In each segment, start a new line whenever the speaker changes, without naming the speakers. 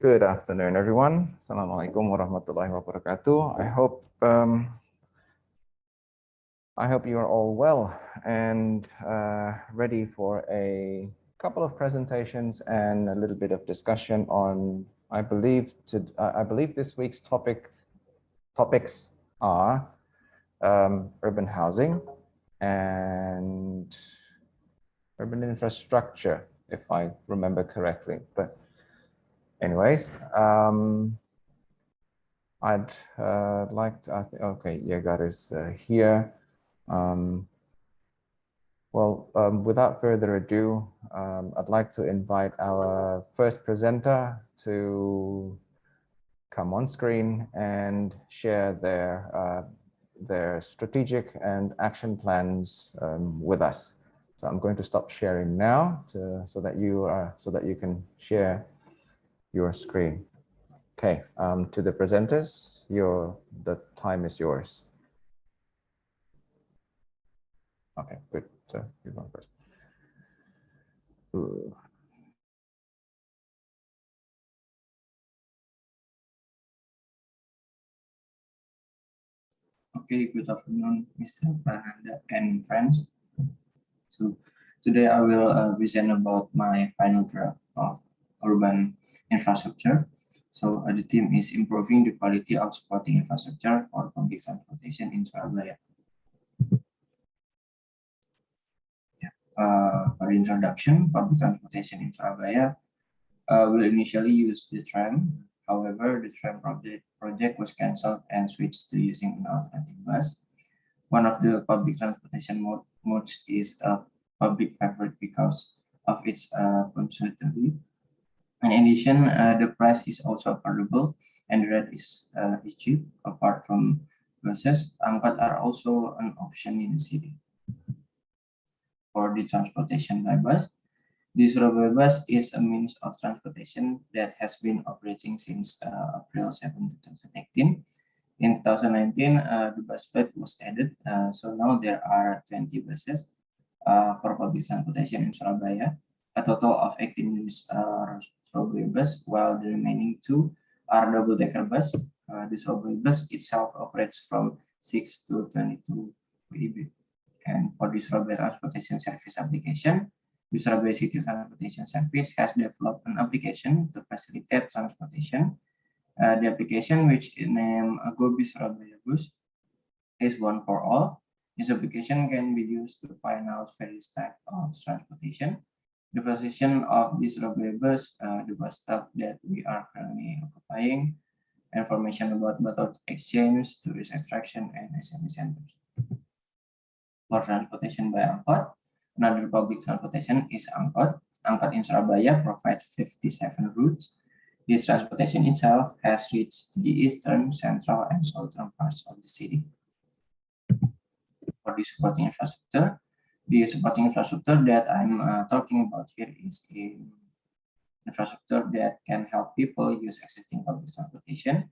Good afternoon, everyone. Assalamualaikum warahmatullahi wabarakatuh. I hope you are all well and ready for a couple of presentations and a little bit of discussion on, I believe this week's topics are urban housing and urban infrastructure, if I remember correctly. But anyways, I'd like to, okay, Yagar is here. Without further ado, I'd like to invite our first presenter to come on screen and share their strategic and action plans with us. So I'm going to stop sharing now so that you can share your screen. Okay, to the presenters, the time is yours. Okay, good. So you're going first.
Okay, good afternoon, Mr. Prananda and friends. So today I will present about my final draft of urban infrastructure. So the theme is improving the quality of supporting infrastructure for public transportation in Surabaya. For the introduction, public transportation in Surabaya will initially use the tram. However, the tram project was cancelled and switched to using an alternative bus. One of the public transportation modes is a public favorite because of its punctuality. In addition, the price is also affordable and the rate is cheap. Apart from buses, angkot are also an option in the city. For the transportation by bus, the Surabaya bus is a means of transportation that has been operating since April 7, 2018. In 2019, the bus fleet was added, so now there are 20 buses for public transportation in Surabaya. A total of 18 units are Surabaya bus, while the remaining 2 are double-decker bus. The Surabaya bus itself operates from 6 to 22 PIB. And for the Surabaya Transportation Service application, the Surabaya City Transportation Service has developed an application to facilitate transportation. The application, which is named Gobi Surabaya Bus, is one for all. This application can be used to find out various types of transportation. The position of this Surabaya bus, the bus stop that we are currently occupying, information about method exchange, tourist attraction, and SME centers. For transportation by angkot, another public transportation is angkot. Angkot in Surabaya provides 57 routes. This transportation itself has reached the eastern, central, and southern parts of the city. For the supporting infrastructure that I'm talking about here is infrastructure that can help people use existing public transportation.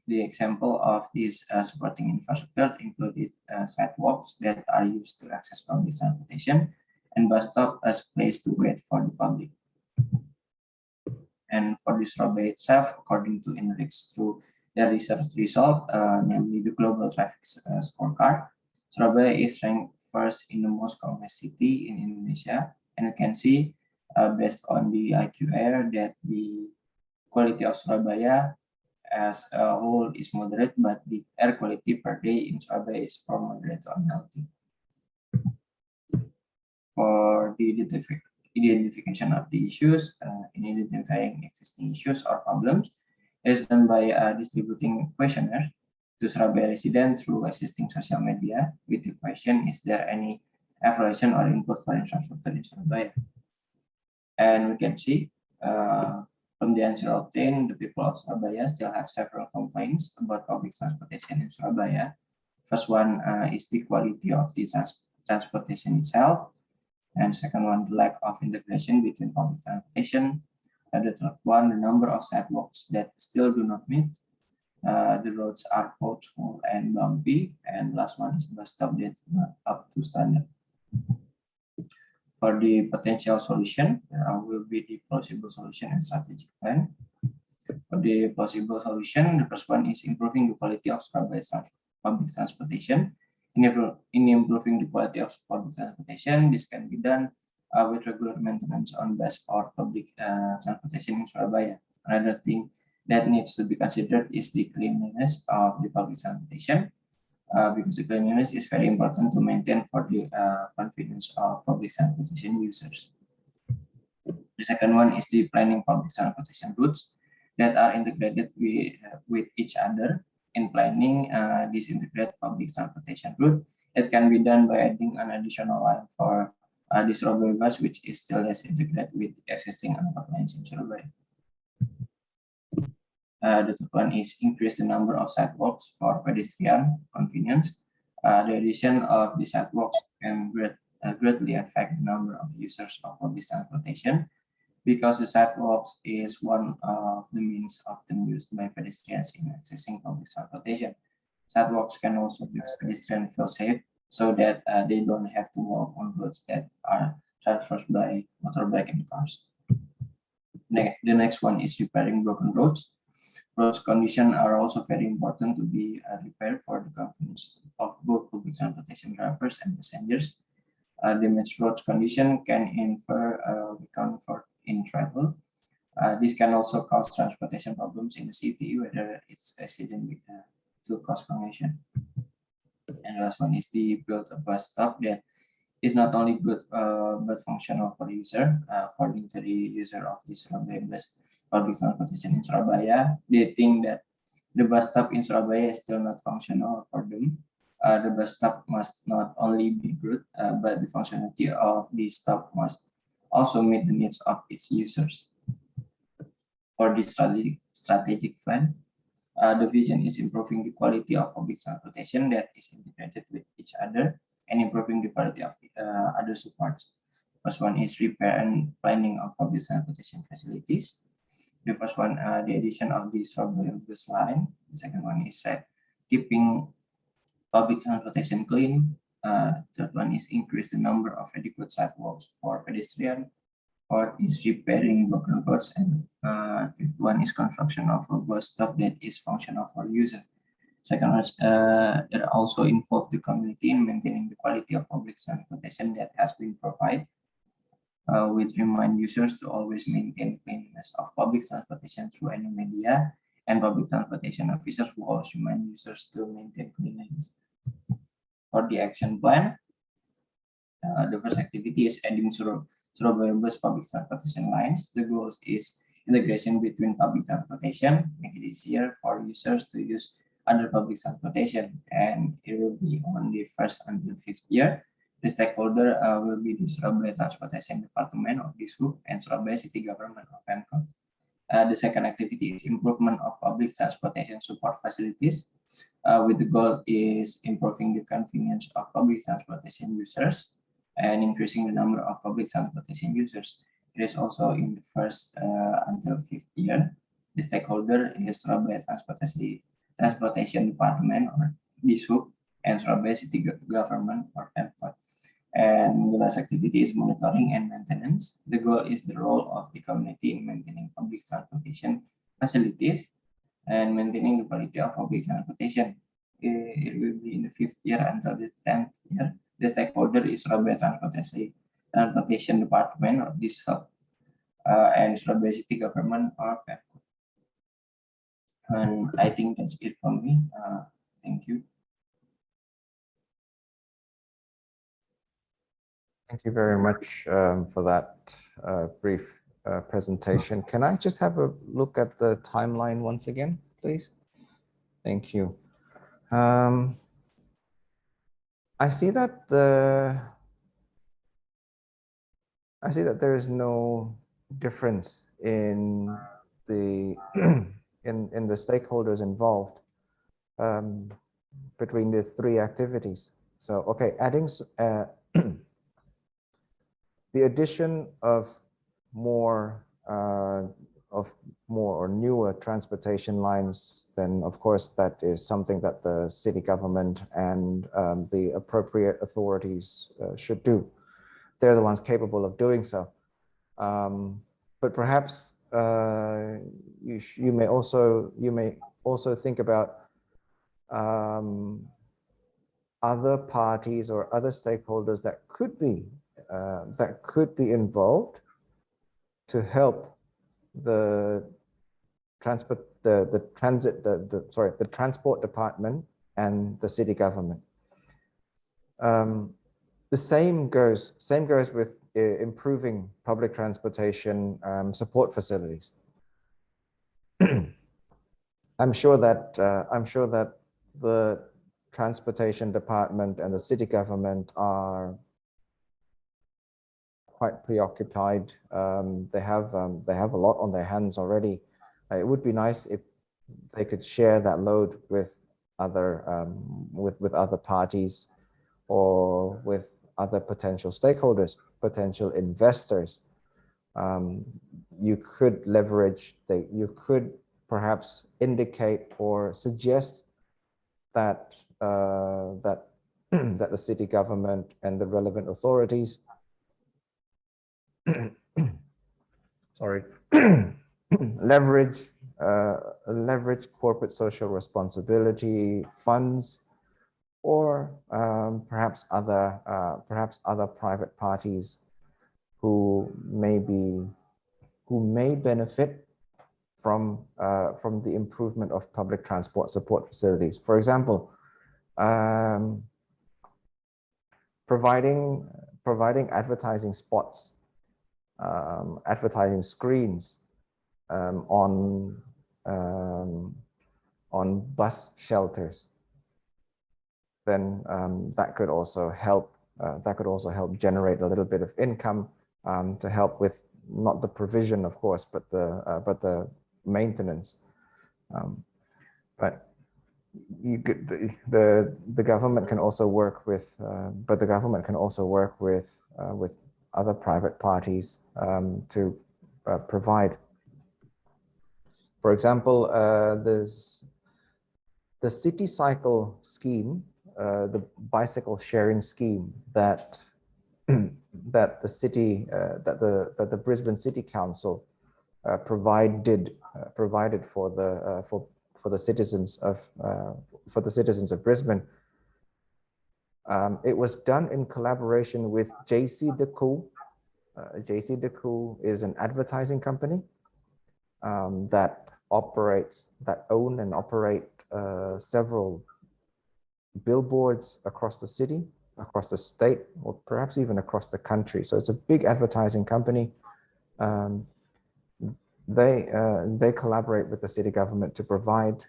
The example of this supporting infrastructure included sidewalks that are used to access public transportation and bus stop as place to wait for the public. And for the Surabaya itself, according to INRIX through their research result, namely the Global Traffic Scorecard, Surabaya is ranked first in the most crowded city in Indonesia. And you can see, based on the IQR, that the quality of Surabaya as a whole is moderate, but the air quality per day in Surabaya is from moderate to unhealthy. For the identification of the issues, in identifying existing issues or problems is done by distributing questionnaires to Surabaya residents through existing social media with the question, is there any evaluation or input for infrastructure in Surabaya? And we can see from the answer obtained, the people of Surabaya still have several complaints about public transportation in Surabaya. First one is the quality of the transportation itself. And second one, the lack of integration between public transportation. And the third one, the number of sidewalks that still do not meet. The roads are pothole and bumpy. And last one is bus stop that's not up to standard. For the potential solution, there will be the plausible solution and strategic plan. For the possible solution, the first one is improving the quality of Surabaya's public transportation. In improving the quality of public transportation, this can be done with regular maintenance on bus or public transportation in Surabaya. Another thing that needs to be considered is the cleanliness of the public transportation, because the cleanliness is very important to maintain for the convenience of public transportation users. The second one is the planning public transportation routes that are integrated with each other. In planning this integrated public transportation route, it can be done by adding an additional line for the Surabaya bus, which is still less integrated with existing anchor lines in Surabaya. The third one is increase the number of sidewalks for pedestrian convenience. The addition of the sidewalks can greatly affect the number of users of public transportation, because the sidewalks is one of the means often used by pedestrians in accessing public transportation. Sidewalks can also make pedestrians feel safe, so that they don't have to walk on roads that are traversed by motorbike and cars. The next one is repairing broken roads. Roads condition are also very important to be repaired for the convenience of both public transportation drivers and passengers. Damaged roads condition can infer comfort in travel. This can also cause transportation problems in the city, whether it's accident to cause congestion. And last one is the build a bus stop that is not only good but functional for the user. According to the user of the Surabaya bus public transportation in Surabaya, they think that the bus stop in Surabaya is still not functional for them. The bus stop must not only be good, but the functionality of the stop must also meet the needs of its users. For this strategic plan, the vision is improving the quality of public transportation that is integrated with each other and improving the quality of the, other supports. First one is repair and planning of public transportation facilities. The first one, the addition of the Surabaya bus line. The second one is keeping public transportation clean. Third one is increase the number of adequate sidewalks for pedestrian. Fourth is repairing broken roads, and fifth one is construction of a bus stop that is functional for user. Second one, it also involves the community in maintaining the quality of public transportation that has been provided. Which remind users to always maintain cleanliness of public transportation through any media, and public transportation officers will always remind users to maintain cleanliness. For the action plan, the first activity is adding Surabaya bus public transportation lines. The goal is integration between public transportation, make it easier for users to use other public transportation, and it will be on the first until fifth year. The stakeholder will be the Surabaya Transportation Department of IUP and Surabaya City Government of Pemkot. The second activity is improvement of public transportation support facilities, with the goal is improving the convenience of public transportation users and increasing the number of public transportation users. It is also in the first until fifth year. The stakeholder is Surabaya Transportation Department or IUP and Surabaya City Government or Pemkot. And the last activity is monitoring and maintenance. The goal is the role of the community in maintaining public transportation facilities and maintaining the quality of public transportation. It will be in the fifth year until the 10th year. The stakeholder is Surabaya Transportation Department of this hub and Surabaya City Government or Pemkot. And I think that's it from me. Thank you.
Thank you very much for that brief presentation. Can I just have a look at the timeline once again, please? Thank you. I see that there is no difference in the in the stakeholders involved between the three activities. So, okay, adding the addition of more or newer transportation lines, then of course that is something that the city government and the appropriate authorities should do. They're the ones capable of doing so. But perhaps you may also think about other parties or other stakeholders that could be involved to help the transport the transport department and the city government. The same goes with improving public transportation support facilities. I'm sure that the transportation department and the city government are quite preoccupied. They have a lot on their hands already. It would be nice if they could share that load with other parties or with other potential stakeholders, potential investors. You could you could perhaps indicate or suggest that that the city government and the relevant authorities sorry leverage corporate social responsibility funds, or perhaps other private parties who may benefit from the improvement of public transport support facilities. For example, providing advertising spots, advertising screens on bus shelters. Then that could also help generate a little bit of income to help with not the provision, of course, but the maintenance. But you could, the government can also work with with other private parties to provide. For example, there's the city cycle scheme, the bicycle sharing scheme that that the Brisbane City Council provided for the citizens of Brisbane. It was done in collaboration with JC Decool. JC Decool is an advertising company that own and operate several billboards across the city, across the state, or perhaps even across the country. So it's a big advertising company. They collaborate with the city government to provide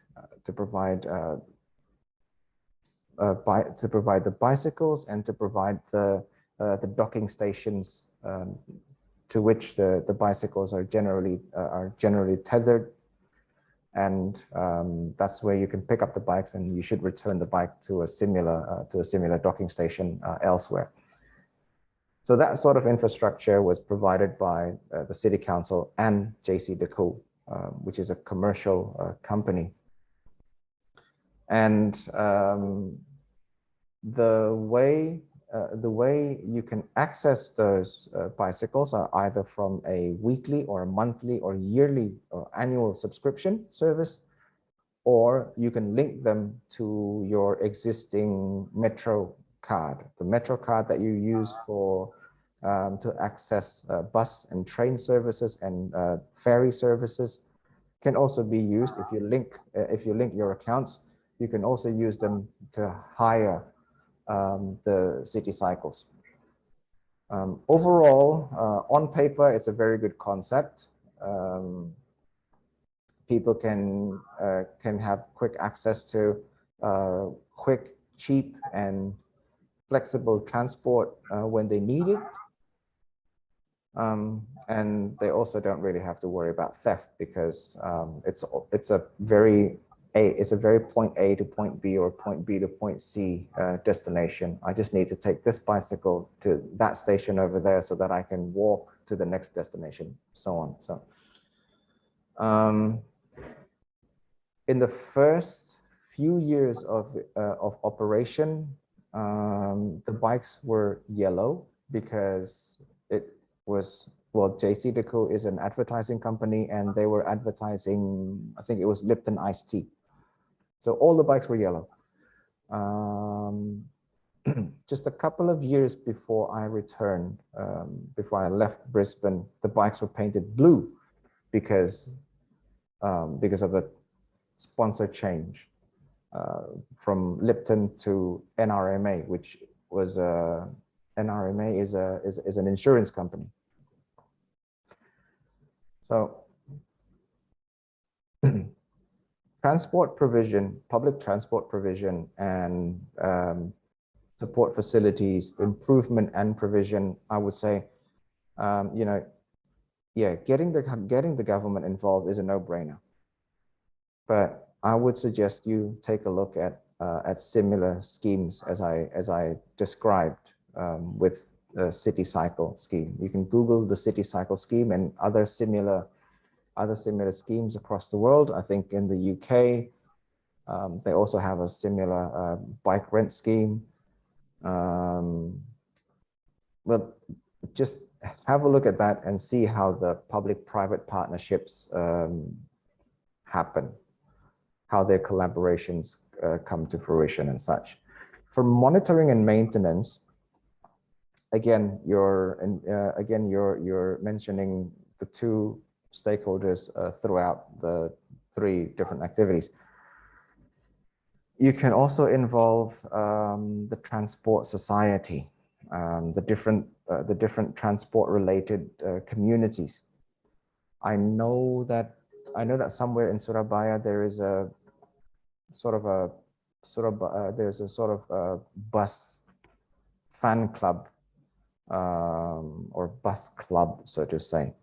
the bicycles and to provide the docking stations to which the bicycles are generally tethered, and that's where you can pick up the bikes and you should return the bike to a similar docking station elsewhere. So that sort of infrastructure was provided by the City Council and JC Decool, which is a commercial company. And the way you can access those bicycles are either from a weekly or a monthly or yearly or annual subscription service, or you can link them to your existing Metro card. The Metro card that you use for to access bus and train services and ferry services can also be used. If you link your accounts, you can also use them to hire the city cycles. Overall, on paper, it's a very good concept. People can have quick access to quick, cheap, and flexible transport when they need it. And they also don't really have to worry about theft, because it's a very point A to point B or point B to point C destination. I just need to take this bicycle to that station over there so that I can walk to the next destination, so on. So in the first few years of operation, the bikes were yellow because it was well, JC Deco is an advertising company, and they were advertising, I think it was Lipton iced tea. So all the bikes were yellow. Just a couple of years before I returned, before I left Brisbane, the bikes were painted blue because of the sponsor change from Lipton to NRMA, which was NRMA is an insurance company. So transport provision, public transport provision, and support facilities, improvement and provision, I would say, you know, yeah, getting the government involved is a no-brainer. But I would suggest you take a look at similar schemes as I described with the City Cycle scheme. You can Google the City Cycle scheme and other similar schemes across the world. I think in the UK, they also have a similar bike rent scheme. But just have a look at that and see how the public-private partnerships happen, how their collaborations come to fruition and such. For monitoring and maintenance, again, you're mentioning the two stakeholders throughout the 3 different activities. You can also involve the transport society, the different transport-related communities. I know that somewhere in Surabaya there is a sort of a bus fan club or bus club, so to say,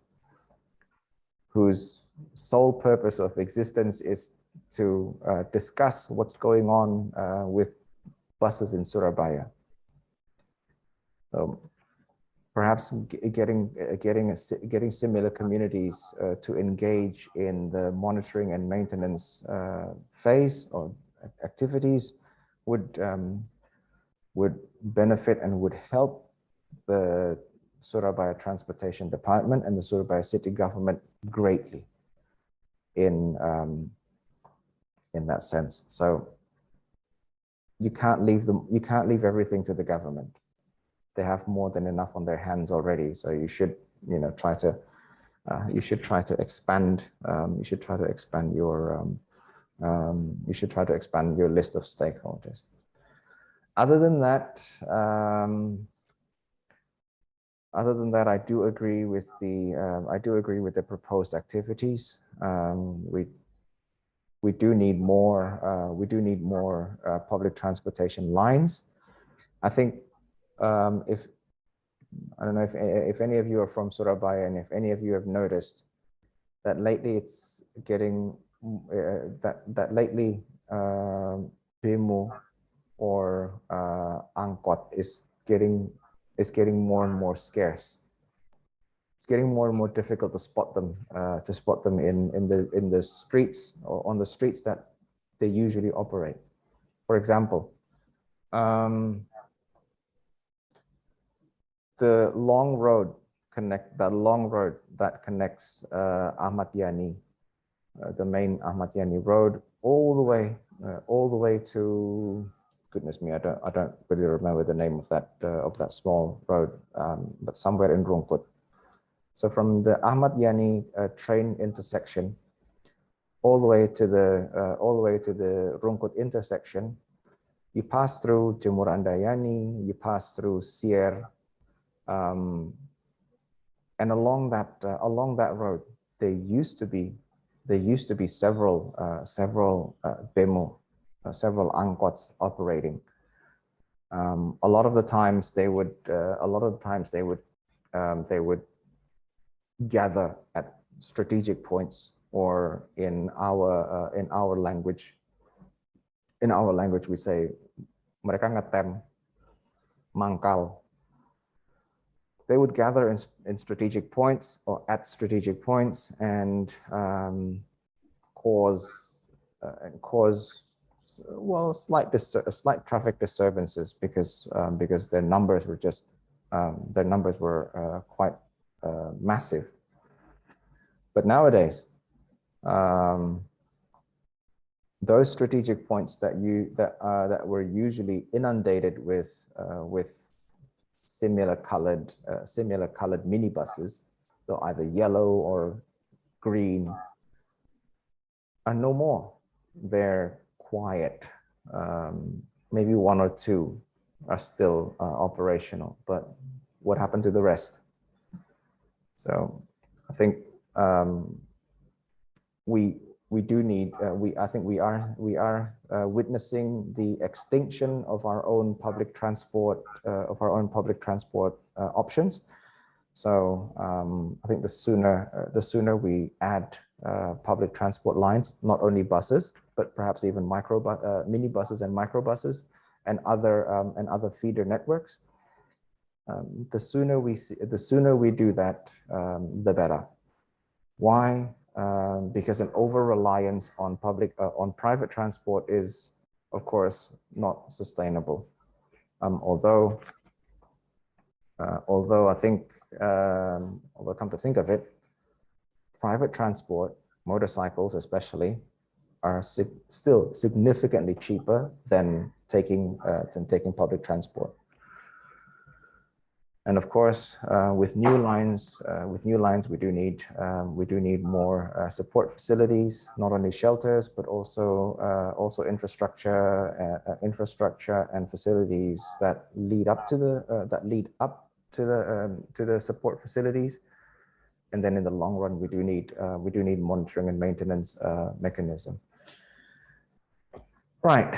whose sole purpose of existence is to discuss what's going on with buses in Surabaya. So perhaps getting similar communities to engage in the monitoring and maintenance phase or activities would benefit and would help the Surabaya Transportation Department and the Surabaya City Government greatly in that sense. So you can't leave everything to the government. They have more than enough on their hands already. So you should, try to expand. You should try to expand your list of stakeholders. Other than that, I do agree with the proposed activities. We do need more public transportation lines. I think I don't know if any of you are from Surabaya, and if any of you have noticed that lately it's getting bemo or angkot is getting more and more scarce. It's getting more and more difficult to spot them in the streets or on the streets that they usually operate. For example, the long road that connects Ahmad Yani, the main Ahmad Yani road, all the way to, goodness me, I don't really remember the name of that small road, but somewhere in Rungkut. So from the Ahmad Yani train intersection all the way to the Rungkut intersection, you pass through Jemur Andayani, you pass through Sier, and along that road there used to be several bemo, several angkots operating. A lot of the times they would gather at strategic points, or in our language we say mereka ngetem, mangkal. They would gather in strategic points or at strategic points and cause well slight traffic disturbances because their numbers were quite massive. But nowadays, those strategic points that were usually inundated with similar colored minibuses, so either yellow or green, are no more. They're quiet. Maybe one or two are still operational, but what happened to the rest? So I think we do need, I think we are witnessing the extinction of our own public transport options. So I think the sooner we add public transport lines, not only buses, but perhaps even minibuses and microbuses and other feeder networks. The sooner we do that, the better. Why? Because an over-reliance on private transport is, of course, not sustainable. Although I think, although come to think of it, private transport, motorcycles especially, are still significantly cheaper than taking public transport. And of course, with new lines, we do need more support facilities, not only shelters, but also infrastructure and facilities that lead up to the support facilities. And then in the long run, we do need monitoring and maintenance mechanism. Right.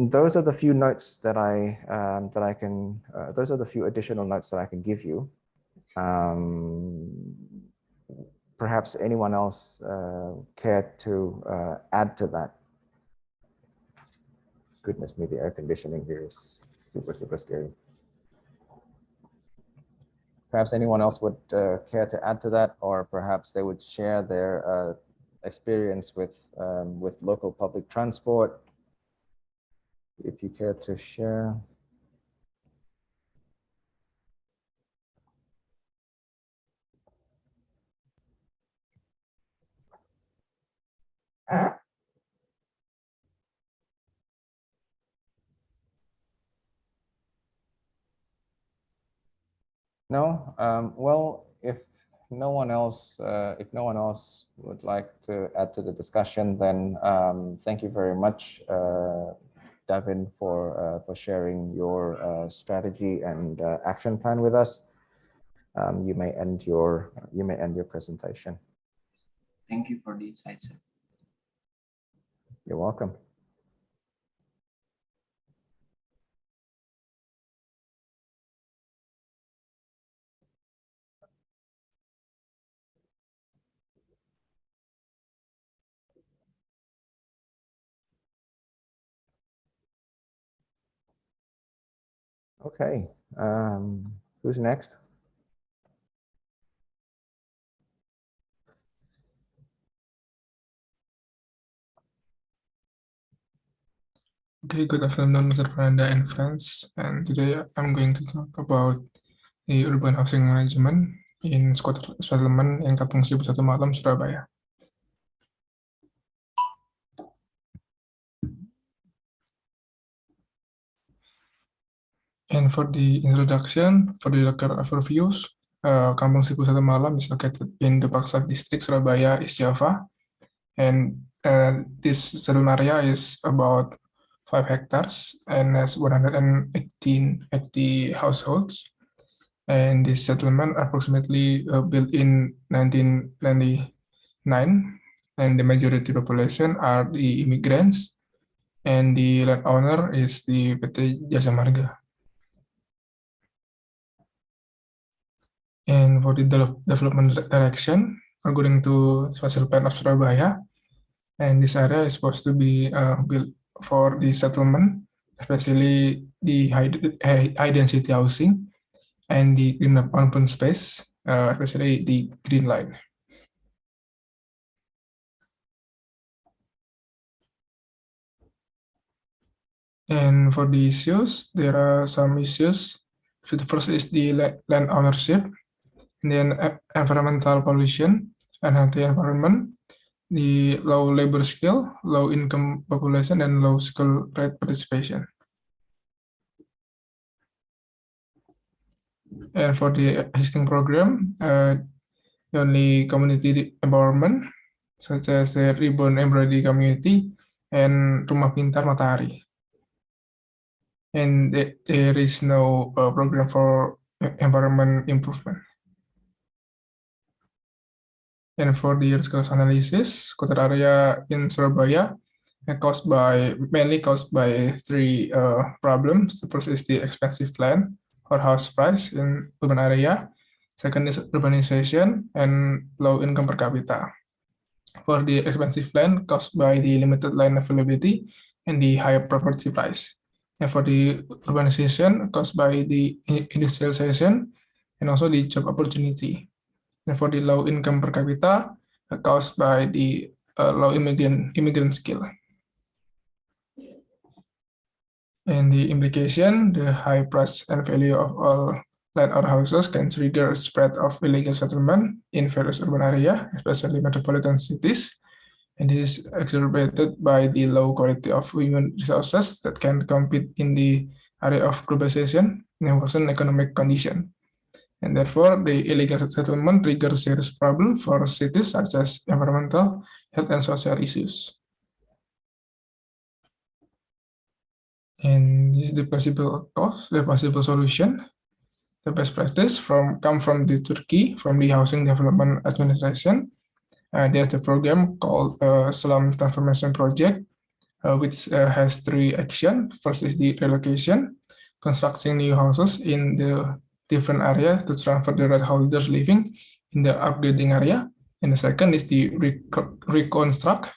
Those are the few notes that I can. Those are the few additional notes that I can give you. Perhaps anyone else care to add to that? Goodness me, the air conditioning here is super scary. Perhaps anyone else would care to add to that, or perhaps they would share their experience with local public transport. If you care to share. No, well, if no one else would like to add to the discussion, then thank you very much, Davin, for sharing your strategy and action plan with us. You may end your presentation.
Thank you for the insights.
You're welcome. Okay, who's next?
Okay, good afternoon, Mr. Fernanda and friends. And today I'm going to talk about the urban housing management in squatter settlement in Kampung Seribu Satu Malam, Surabaya. And for the introduction, for the local overviews, Kampung Seribu Satu Malam is located in the Paksa district, Surabaya, East Java. And this settlement area is about 5 hectares and has 180 households. And this settlement approximately built in 1929, and the majority population are the immigrants, and the landowner is the PT Jasa Marga. And for the development direction, according to Special Plan of Surabaya, and this area is supposed to be built for the settlement, especially the high density housing and the green open space, especially the green line. And for the issues, there are some issues. So the first is the land ownership. And then environmental pollution, unhealthy environment, the low labor skill, low income population, and low school rate participation. And for the existing program, only community empowerment, such as the Ribbon Embroidery Community and Rumah Pintar Matahari. And there is no program for environment improvement. And for the risk analysis, coastal area in Surabaya mainly caused by three problems. The first is the expensive land or house price in urban area. Second is urbanization and low income per capita. For the expensive land caused by the limited land availability and the higher property price. And for the urbanization caused by the industrialization and also the job opportunity. And for the low income per capita caused by the low immigrant skill. And the implication, the high price and value of all land or houses can trigger a spread of illegal settlement in various urban areas, especially metropolitan cities. And this is exacerbated by the low quality of human resources that can compete in the area of globalization and worsen economic condition. And therefore, the illegal settlement triggers serious problems for cities such as environmental, health, and social issues. And this is the possible cause, the possible solution. The best practice come from the Turkey, from the Housing Development Administration. There's a program called Slum Transformation Project, which has three actions. First is the relocation, constructing new houses in the different areas to transfer the right holders living in the upgrading area. And the second is the reconstruct,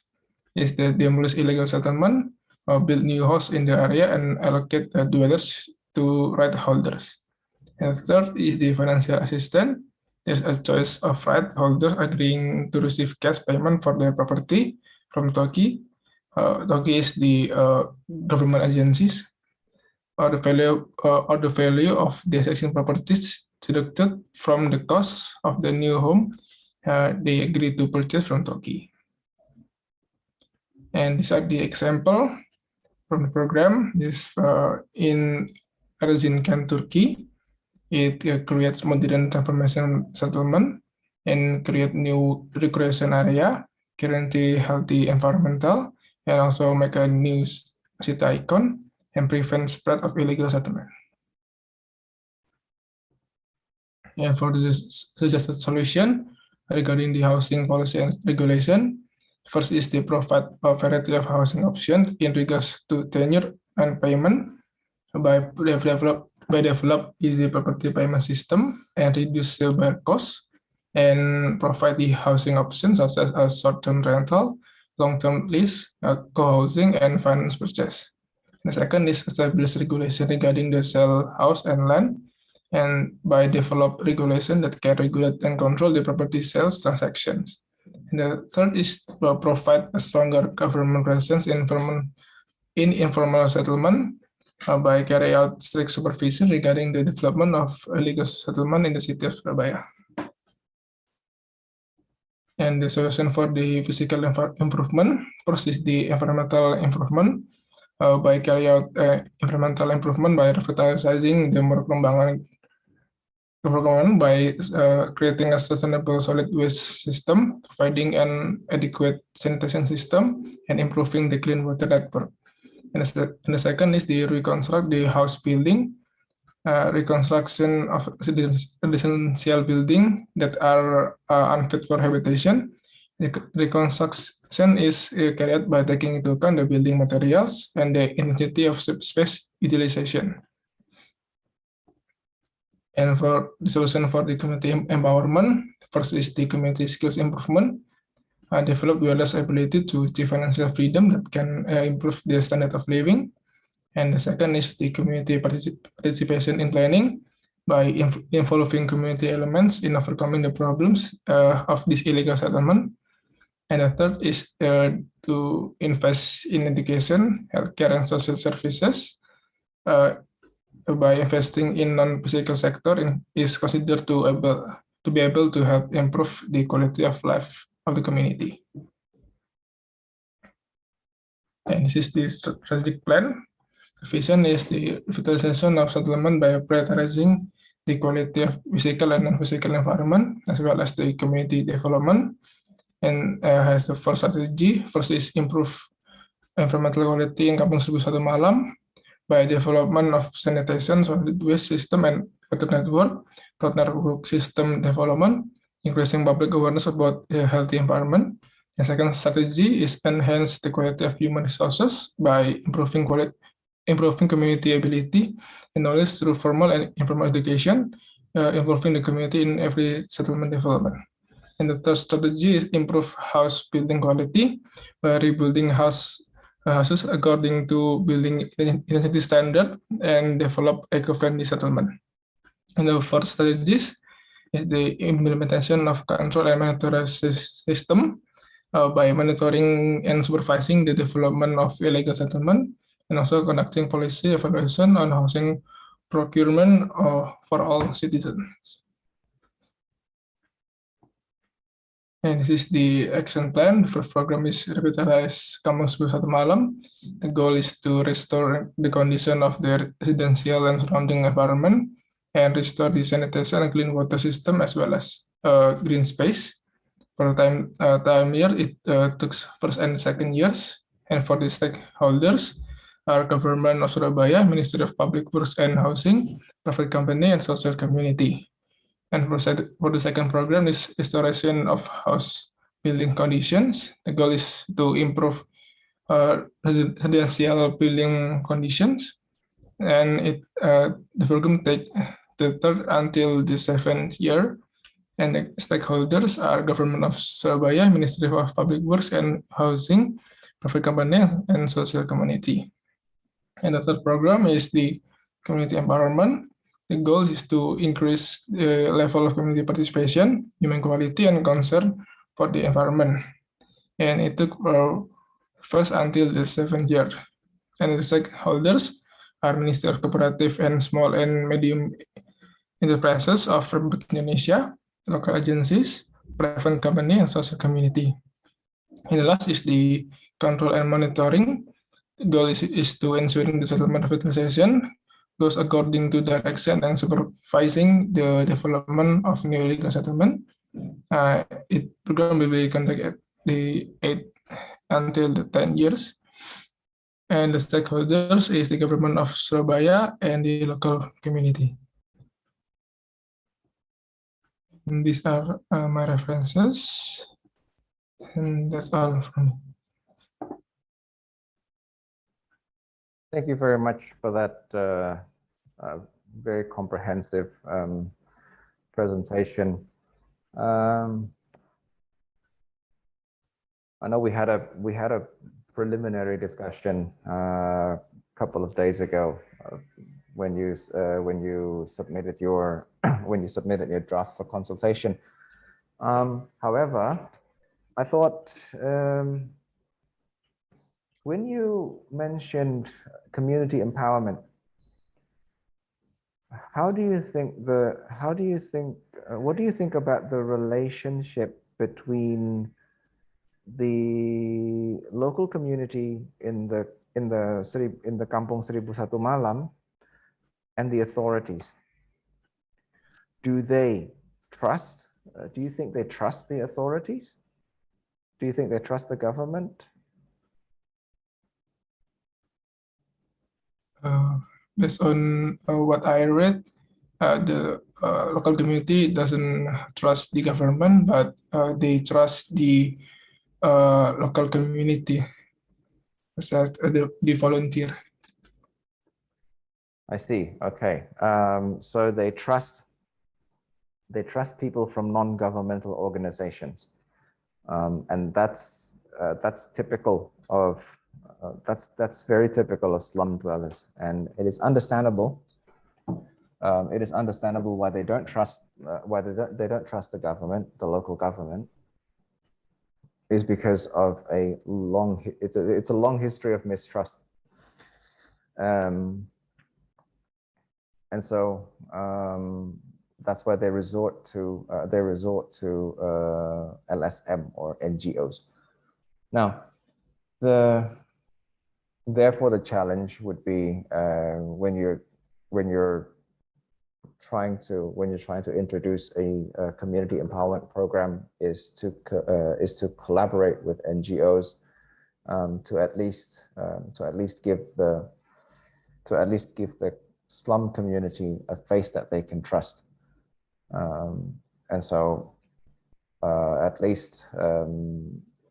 is the demolish illegal settlement, build new house in the area and allocate dwellers to right holders. And third is the financial assistance. There's a choice of right holders agreeing to receive cash payment for their property from TOGI. TOGI is the government agencies, or the value of the existing properties deducted from the cost of the new home they agree to purchase from TOGI. And these are the example from the program. This in Erzincan, Turkey. It creates modern transformation settlement and create new recreation area, guarantee healthy environmental, and also make a new city icon and prevent spread of illegal settlement. And for this suggested solution regarding the housing policy and regulation, first is to provide a variety of housing options in regards to tenure and payment by develop easy property payment system and reduce the buyer cost, and provide the housing options such as a short-term rental, long-term lease, co-housing, and finance purchase. The second is establish regulation regarding the sale house and land, and by develop regulation that can regulate and control the property sales transactions. And the third is to provide a stronger government presence in informal settlement by carry out strict supervision regarding the development of legal settlement in the city of Surabaya. And the solution for the physical improvement, first is the environmental improvement by carry out environmental improvement by revitalizing the Perkembangan by creating a sustainable solid waste system, providing an adequate sanitation system, and improving the clean water network. And the second is the reconstruct the house building, reconstruction of residential building that are unfit for habitation. The reconstruction is carried out by taking into account the building materials and the intensity of space utilization. And for the solution for the community empowerment, first is the community skills improvement. Develop dwellers' ability to achieve financial freedom that can improve their standard of living. And the second is the community participation in planning by involving community elements in overcoming the problems of this illegal settlement. And the third is to invest in education, healthcare, and social services. By investing in non-physical sector is considered to to be able to help improve the quality of life of the community. And this is the strategic plan. The vision is the revitalization of settlement by prioritizing the quality of physical and non-physical environment, as well as the community development. And has the first strategy. First is improve environmental quality in Kampung Seribu Satu Malam by development of sanitation, solid waste system, and water network, road network system development, increasing public awareness about a healthy environment. The second strategy is enhance the quality of human resources by improving community ability and knowledge through formal and informal education, involving the community in every settlement development. And the third strategy is improve house building quality by rebuilding houses according to building intensity standard and develop eco-friendly settlement. And the fourth strategies is the implementation of control and monitoring system by monitoring and supervising the development of illegal settlement, and also conducting policy evaluation on housing procurement for all citizens. And this is the action plan. The first program is revitalize Kampung Seribu Satu Malam. The goal is to restore the condition of the residential and surrounding environment and restore the sanitation and clean water system as well as green space. For time year, it took first and second years. And for the stakeholders, our government of Surabaya, Ministry of Public Works and Housing, private company, and social community. And for the second program is restoration of house building conditions. The goal is to improve residential building conditions, and the program take the third until the seventh year. And the stakeholders are government of Surabaya, Ministry of Public Works and Housing, private company, and social community. And the third program is the community environment. The goal is to increase the level of community participation, human quality, and concern for the environment. And it took first until the seventh year. And the stakeholders are Ministry of Cooperative and Small and Medium Enterprises of Republic Indonesia, local agencies, private company, and social community. And the last is the control and monitoring. The goal is to ensuring the settlement revitalization goes according to direction and supervising the development of new legal settlement. It program will be conducted the 8 until the 10 years. And the stakeholders is the government of Surabaya and the local community. And these are my references. And that's all from me.
Thank you very much for that very comprehensive presentation. I know we had a preliminary discussion a couple of days ago when you submitted your draft for consultation. However, I thought when you mentioned community empowerment, what do you think about the relationship between the local community in the Kampung Seribu Satu Malam and the authorities? Do they trust? Do you think they trust the authorities? Do you think they trust the government?
Based on what I read, the local community doesn't trust the government, but they trust the local community, the volunteer.
I see. Okay. So they trust people from non-governmental organizations, and that's typical of that's very typical of slum dwellers, and it is understandable. It is understandable why they don't trust the government, the local government, is because of it's a long history of mistrust. And so that's why they resort to LSM or NGOs. Now, therefore the challenge would be when you're trying to introduce a community empowerment program is to collaborate with NGOs to at least give the slum community a face that they can trust, and so at least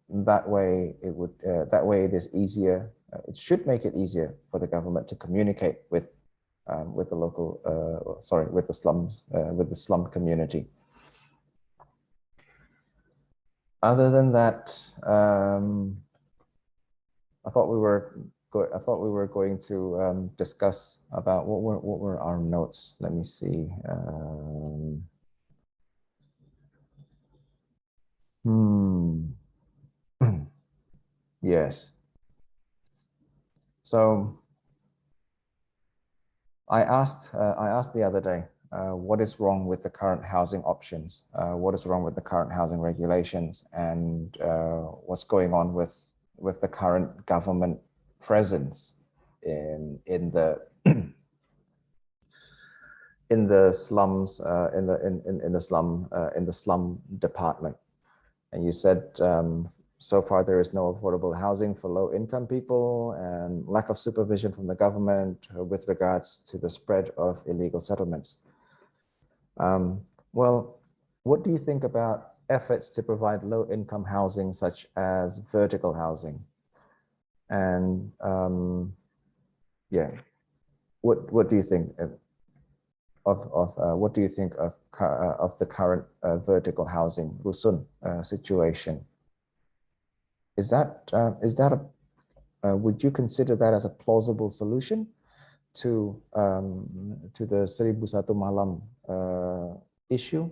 that way it is easier. It should make it easier for the government to communicate with the local, with the slum community. Other than that, I thought we were going to discuss about what were our notes. Let me see. Yes. So I asked the other day, what is wrong with the current housing options? What is wrong with the current housing regulations? And what's going on with the current government presence in the in the slums, in the slum department? And you said, so far there is no affordable housing for low-income people and lack of supervision from the government with regards to the spread of illegal settlements. Well, what do you think about efforts to provide low-income housing, such as vertical housing? And yeah, what do you think of the current vertical housing rusun situation? Is that would you consider that as a plausible solution to the 1001 Malam issue?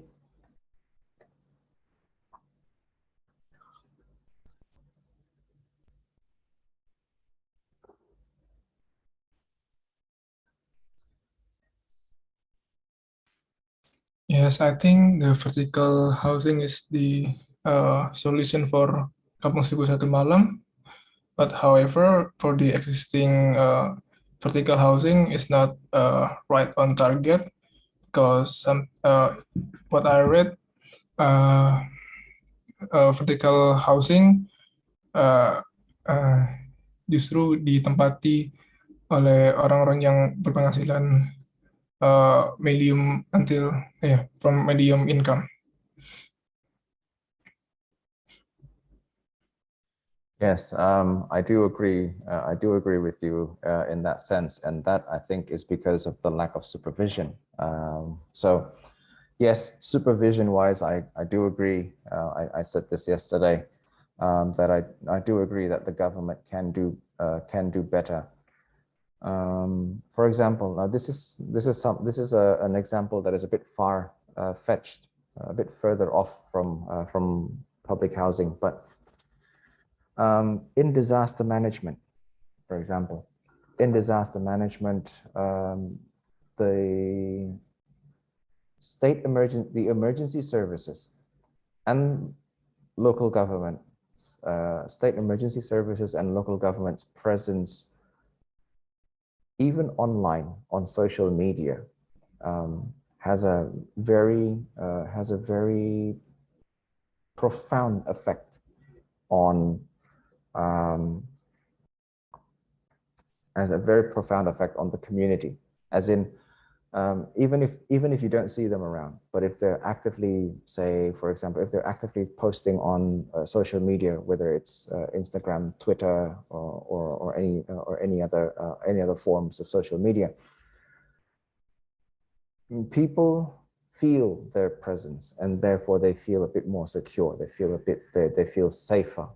Yes, I think the vertical housing is the solution for Kampung 1001 Malam. But however, for the existing vertical housing is not right on target, because what I read, vertical housing justru ditempati oleh orang-orang yang berpenghasilan medium from medium income.
Yes, I do agree. I do agree with you in that sense, and that I think is because of the lack of supervision. So, yes, supervision-wise, I do agree. I said this yesterday, that I do agree that the government can do better. For example, now this is an example that is a bit far fetched, a bit further off from public housing, but in disaster management, for example, in disaster management, the emergency services and local government, state emergency services and local government's presence, even online on social media, has a very profound effect on the community, as in even if you don't see them around, but if they're actively, say for example, if they're actively posting on social media, whether it's Instagram, Twitter, or any other forms of social media, people feel their presence, and therefore they feel a bit more secure. They feel safer,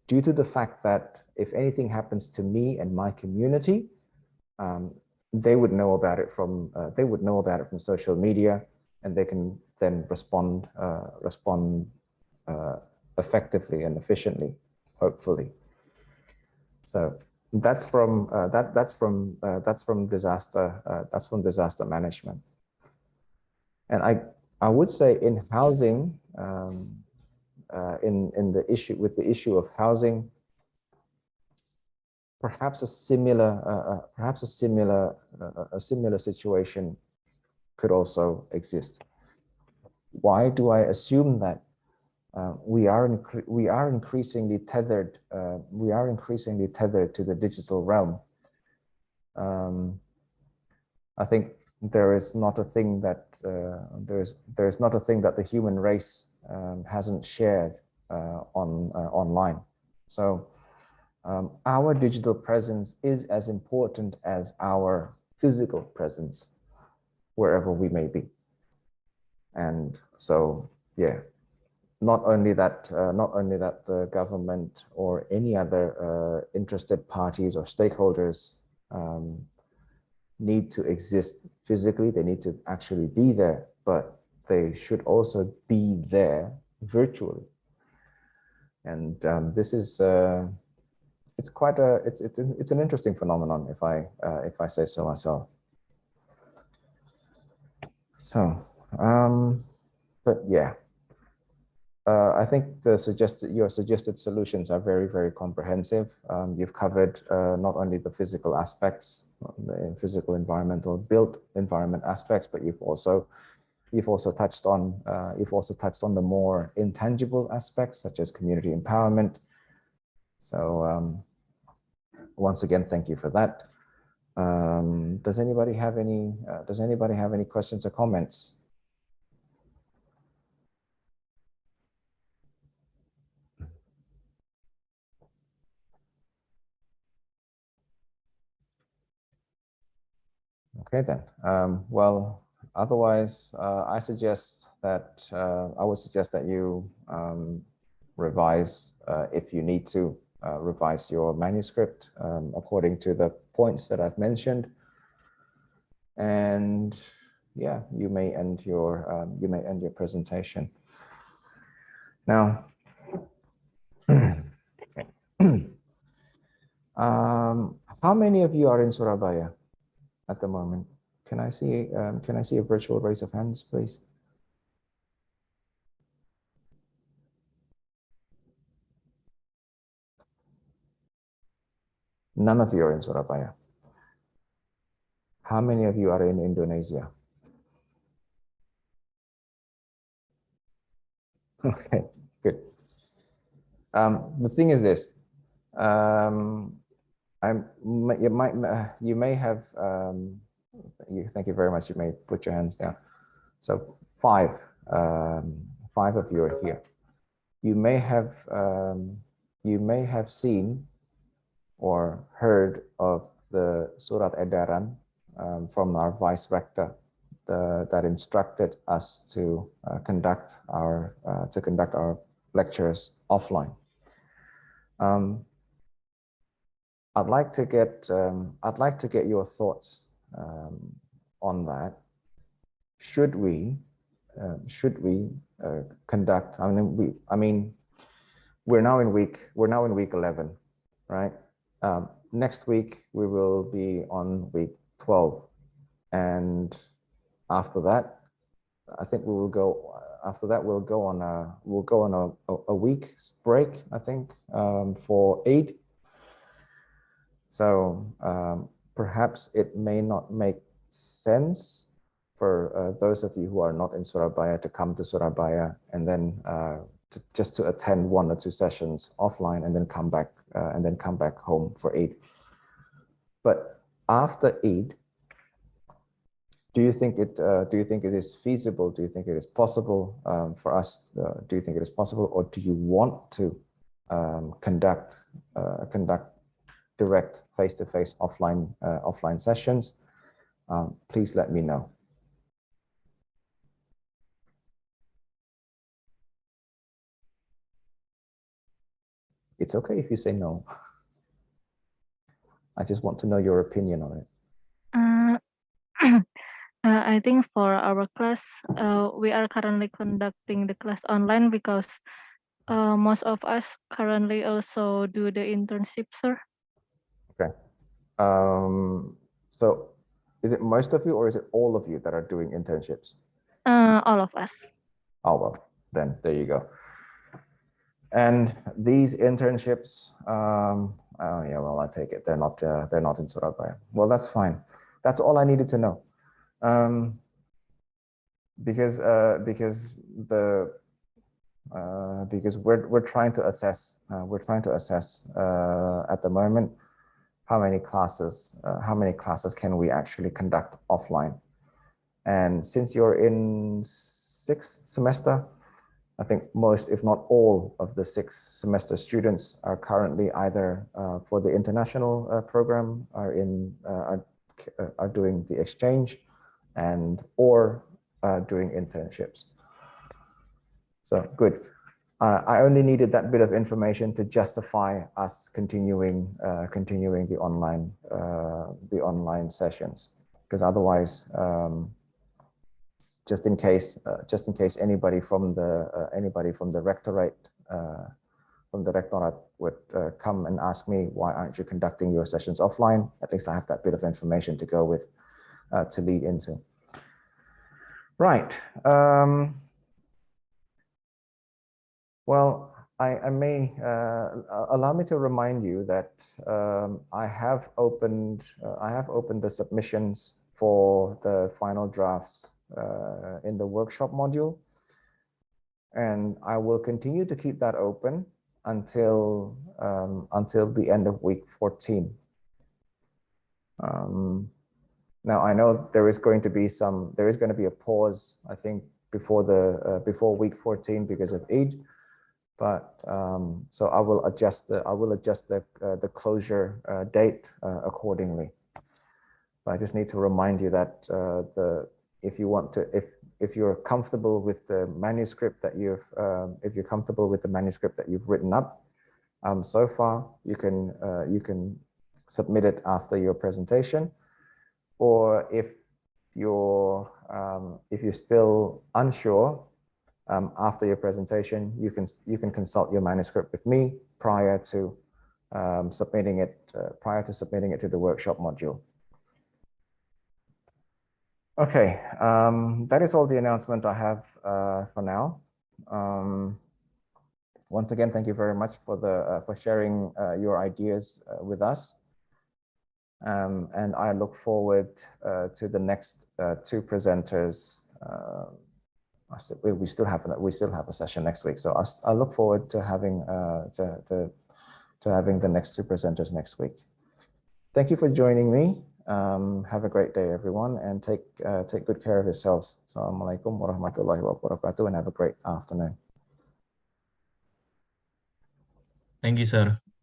due to the fact that if anything happens to me and my community, they would know about it from social media, and they can then respond effectively and efficiently, hopefully. So that's from disaster management. And I would say in housing, in the issue with the issue of housing, perhaps a similar situation could also exist. Why do I assume that? We are increasingly tethered. We are increasingly tethered to the digital realm. I think there is not a thing that there's not a thing that the human race hasn't shared online. So our digital presence is as important as our physical presence, wherever we may be. And so, yeah, not only that the government or any other interested parties or stakeholders need to exist physically, they need to actually be there, but they should also be there virtually. And this is it's quite a it's an interesting phenomenon, if I say so myself. So, but yeah, I think your suggested solutions are very, very comprehensive. You've covered not only the physical aspects, the physical environmental built environment aspects, but you've also touched on the more intangible aspects, such as community empowerment. So once again, thank you for that. Does anybody have any questions or comments? Okay then. Well, otherwise, I would suggest that you revise, if you need to, revise your manuscript according to the points that I've mentioned. And yeah, you may end your presentation. Now, how many of you are in Surabaya at the moment? Can I see a virtual raise of hands, please? None of you are in Surabaya. How many of you are in Indonesia? Okay, good. The thing is this. You may have. Thank you very much. You may put your hands down. So five of you are here. You may have seen or heard of the Surat Edaran from our Vice Rector that instructed us to conduct our lectures offline. I'd like to get your thoughts on that. Should we conduct? We're now in week 11, right? Next week we will be on week 12, and after that, I think we will go. After that, we'll go on a week's break, I think, for Eid. So perhaps it may not make sense for those of you who are not in Surabaya to come to Surabaya and then just to attend 1 or 2 sessions offline and then come back home for Eid. But after Eid, do you think it is feasible? Do you think it is possible for us? Do you think it is possible, or do you want to conduct direct face-to-face offline sessions? Please let me know. It's okay if you say no. I just want to know your opinion on it.
I think for our class, we are currently conducting the class online because most of us currently also do the internship, sir.
Okay. So is it most of you or is it all of you that are doing internships?
All of us.
Oh, well, then there you go. And these internships, oh yeah, well, I take it they're not in Surabaya. Well, that's fine. That's all I needed to know. Because we're trying to assess at the moment how many classes can we actually conduct offline. And since you're in 6th semester, I think most, if not all, of the 6th semester students are currently either for the international program, are doing the exchange, and or doing internships. So good. I only needed that bit of information to justify us continuing the online sessions, because otherwise, just in case anybody from the rectorate would come and ask me, why aren't you conducting your sessions offline? At least I have that bit of information to go with, to lead into. Right. Well, I may allow me to remind you that I have opened the submissions for the final drafts in the workshop module, and I will continue to keep that open until the end of week 14. Now I know there is going to be a pause, I think, before week 14 because of Eid. But so I will adjust the closure date accordingly. But I just need to remind you that if you're comfortable with the manuscript that you've written up so far, you can submit it after your presentation, or if you're still unsure. After your presentation, you can consult your manuscript with me prior to submitting it to the workshop module. Okay, that is all the announcement I have for now. Once again, thank you very much for sharing your ideas with us, and I look forward to the next 2 presenters. We still have a session next week, so I look forward to having having the next 2 presenters next week. Thank you for joining me. Have a great day, everyone, and take good care of yourselves. Assalamualaikum warahmatullahi wabarakatuh, and have a great afternoon.
Thank you, sir.